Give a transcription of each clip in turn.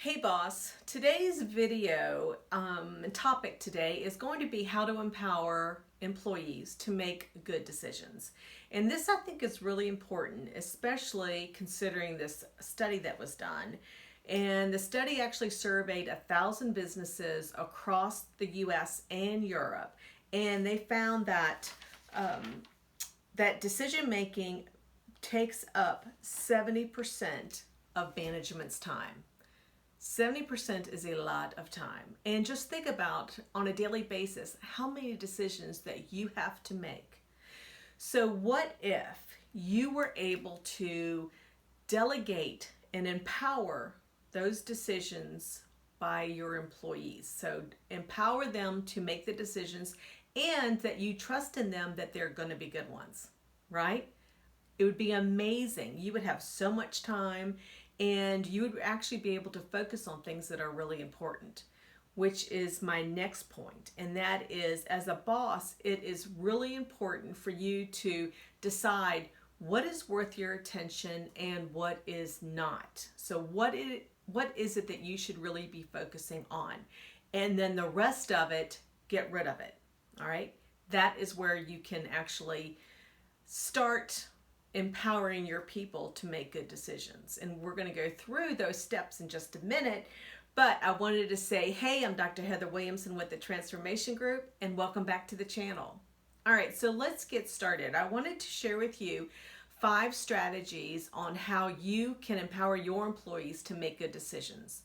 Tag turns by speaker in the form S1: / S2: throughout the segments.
S1: Hey boss, today's video and topic today is going to be how to empower employees to make good decisions. And this I think is really important, especially considering this study that was done. And the study actually surveyed 1,000 businesses across the US and Europe. And they found that that decision making takes up 70% of management's time. 70% is a lot of time. And just think about on a daily basis how many decisions that you have to make. So, what if you were able to delegate and empower those decisions by your employees? So, empower them to make the decisions and that you trust in them that they're going to be good ones, right? It would be amazing. You would have so much time and you would actually be able to focus on things that are really important, which is my next point. And that is, as a boss, it is really important for you to decide what is worth your attention and what is not. So what is it that you should really be focusing on? And then the rest of it, get rid of it. All right? That is where you can actually start empowering your people to make good decisions. And we're going to go through those steps in just a minute. But I wanted to say, hey, I'm Dr. Heather Williamson with the Transformation Group, and welcome back to the channel. All right, so let's get started. I wanted to share with you 5 strategies on how you can empower your employees to make good decisions.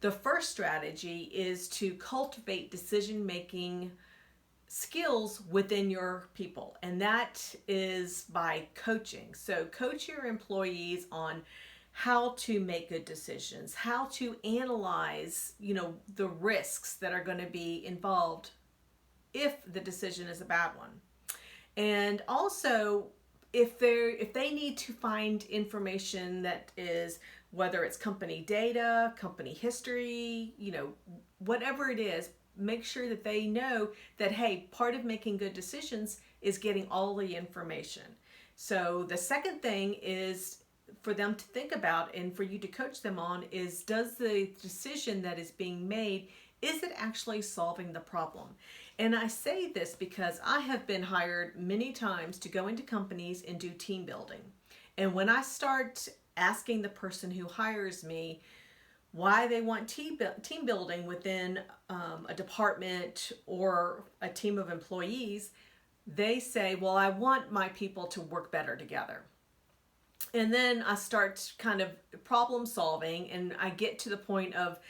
S1: The first strategy is to cultivate decision-making skills within your people, and that is by coaching. So coach your employees on how to make good decisions, how to analyze, the risks that are going to be involved if the decision is a bad one. And also if they need to find information that is, whether it's company data, company history, whatever it is, make sure that they know that, hey, part of making good decisions is getting all the information. So the second thing is for them to think about and for you to coach them on is, does the decision that is being made, is it actually solving the problem? And I say this because I have been hired many times to go into companies and do team building. And when I start asking the person who hires me why they want team building within a department or a team of employees, they say, well, I want my people to work better together. And then I start kind of problem solving and I get to the point of,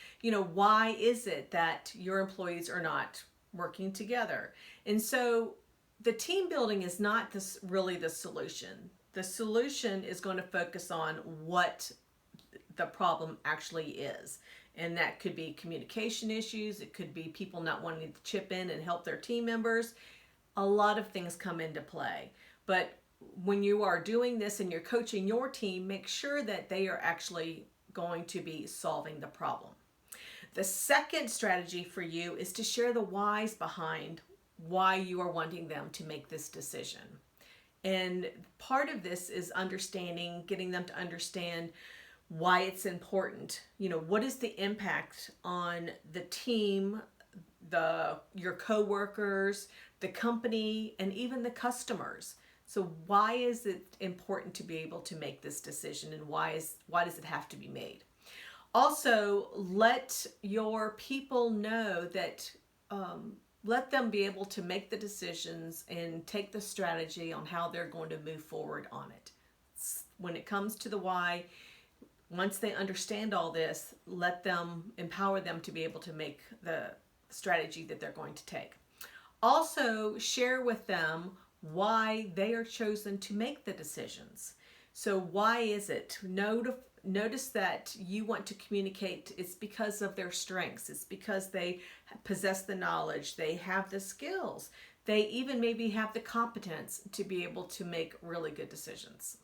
S1: why is it that your employees are not working together? And so the team building is not really the solution. The solution is going to focus on what the problem actually is. And that could be communication issues. It could be people not wanting to chip in and help their team members. A lot of things come into play. But when you are doing this and you're coaching your team, make sure that they are actually going to be solving the problem. The second strategy for you is to share the whys behind why you are wanting them to make this decision. And part of this is getting them to understand why it's important. What is the impact on the team, your coworkers, the company, and even the customers? So why is it important to be able to make this decision, and why does it have to be made? Also, let your people know that let them be able to make the decisions and take the strategy on how they're going to move forward on it. When it comes to the why, once they understand all this, empower them to be able to make the strategy that they're going to take. Also, share with them why they are chosen to make the decisions. So why is it? Notice that you want to communicate. It's because of their strengths. It's because they possess the knowledge. They have the skills. They even maybe have the competence to be able to make really good decisions.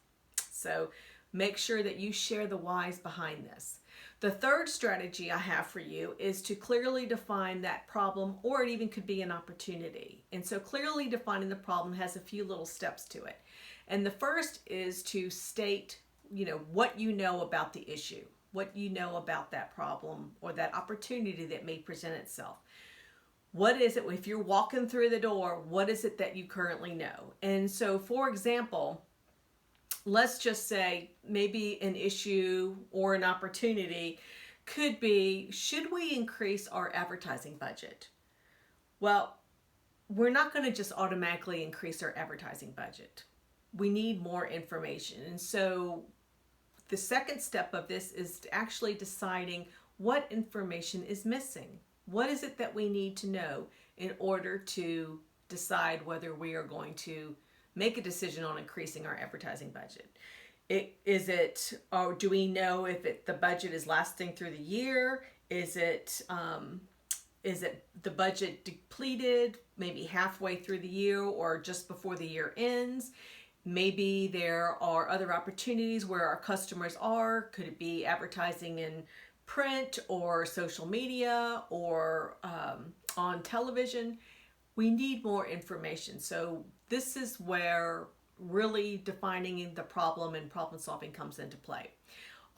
S1: So make sure that you share the whys behind this. The third strategy I have for you is to clearly define that problem, or it even could be an opportunity. And so clearly defining the problem has a few little steps to it. And the first is to state, what you know about the issue. what you know about that problem or that opportunity that may present itself. What is it, if you're walking through the door, what is it that you currently know? And so, for example, let's just say maybe an issue or an opportunity could be, should we increase our advertising budget? Well, we're not going to just automatically increase our advertising budget. We need more information. And so the second step of this is actually deciding what information is missing. What is it that we need to know in order to decide whether we are going to make a decision on increasing our advertising budget? Or do we know if the budget is lasting through the year? Is it the budget depleted maybe halfway through the year or just before the year ends? Maybe there are other opportunities where our customers are. Could it be advertising in print or social media or on television? We need more information. So this is where really defining the problem and problem solving comes into play.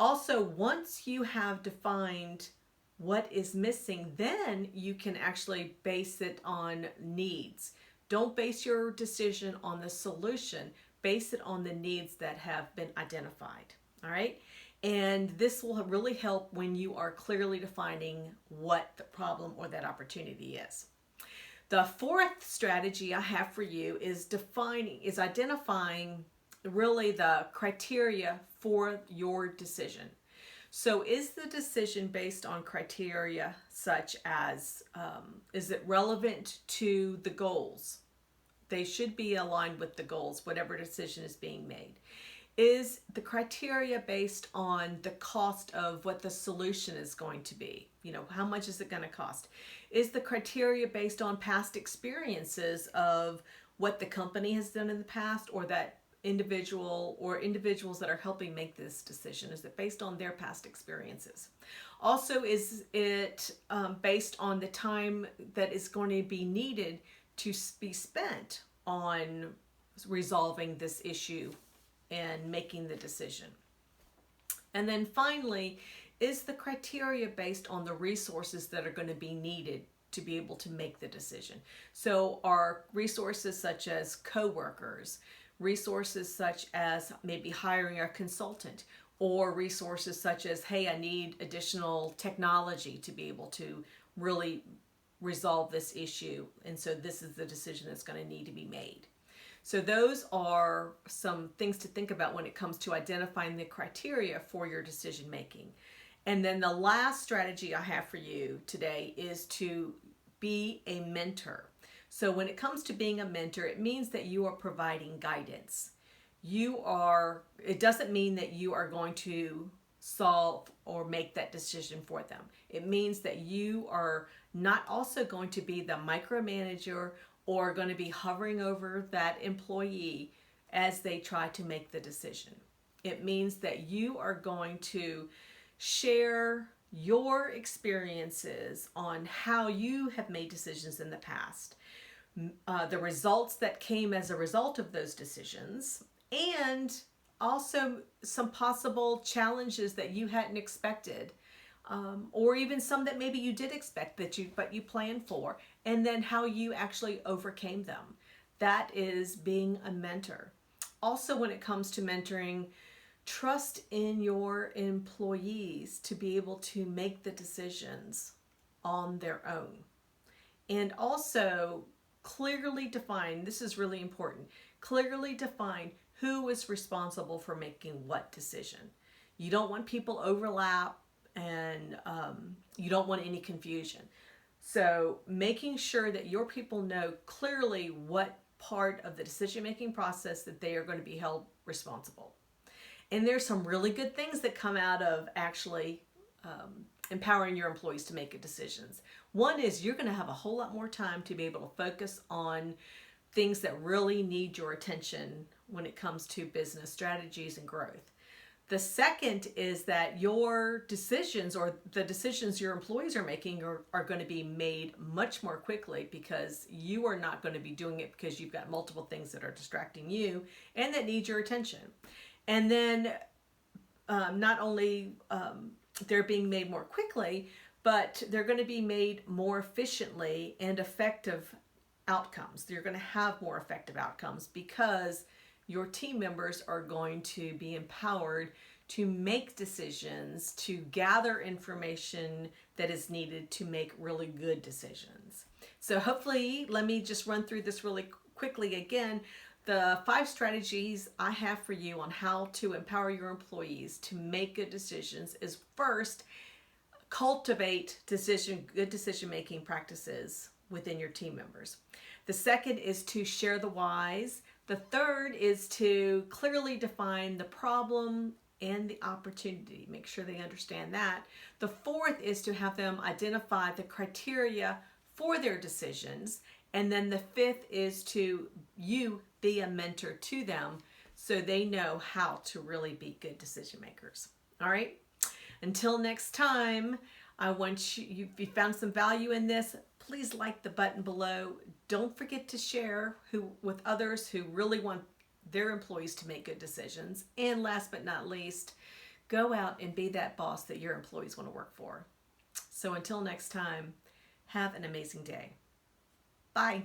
S1: Also, once you have defined what is missing, then you can actually base it on needs. Don't base your decision on the solution. Base it on the needs that have been identified. All right. And this will really help when you are clearly defining what the problem or that opportunity is. The fourth strategy I have for you is identifying really the criteria for your decision. So is the decision based on criteria such as, is it relevant to the goals? They should be aligned with the goals, whatever decision is being made. Is the criteria based on the cost of what the solution is going to be? How much is it going to cost? Is the criteria based on past experiences of what the company has done in the past, or that individual or individuals that are helping make this decision? Is it based on their past experiences? Also, is it based on the time that is going to be needed to be spent on resolving this issue and making the decision? And then finally, is the criteria based on the resources that are going to be needed to be able to make the decision? So are resources such as coworkers, resources such as maybe hiring a consultant, or resources such as, hey, I need additional technology to be able to really resolve this issue, and so this is the decision that's going to need to be made. So those are some things to think about when it comes to identifying the criteria for your decision making. And then the last strategy I have for you today is to be a mentor. So when it comes to being a mentor, it means that you are providing guidance. It doesn't mean that you are going to solve or make that decision for them. It means that you are not also going to be the micromanager or going to be hovering over that employee as they try to make the decision. It means that you are going to share your experiences on how you have made decisions in the past, the results that came as a result of those decisions, and also some possible challenges that you hadn't expected, or even some that maybe you did expect but you planned for, and then how you actually overcame them. That is being a mentor. Also, when it comes to mentoring, trust in your employees to be able to make the decisions on their own. And also clearly define, this is really important, clearly define who is responsible for making what decision. You don't want people overlap, and you don't want any confusion. So making sure that your people know clearly what part of the decision-making process that they are going to be held responsible. And there's some really good things that come out of actually empowering your employees to make decisions. One is you're going to have a whole lot more time to be able to focus on things that really need your attention when it comes to business strategies and growth. The second is that your decisions, or the decisions your employees are making, are going to be made much more quickly, because you are not going to be doing it because you've got multiple things that are distracting you and that need your attention. And then not only they're being made more quickly, but they're going to be made more efficiently and effective outcomes. You're going to have more effective outcomes because your team members are going to be empowered to make decisions, to gather information that is needed to make really good decisions. So hopefully, let me just run through this really quickly again. The 5 strategies I have for you on how to empower your employees to make good decisions is: first, cultivate good decision making practices within your team members. The second is to share the whys. The third is to clearly define the problem and the opportunity. Make sure they understand that. The fourth is to have them identify the criteria for their decisions. And then the fifth is to you be a mentor to them so they know how to really be good decision makers. All right? Until next time, I want you, if you found some value in this, please like the button below. Don't forget to share with others who really want their employees to make good decisions. And last but not least, go out and be that boss that your employees want to work for. So until next time, have an amazing day. Bye.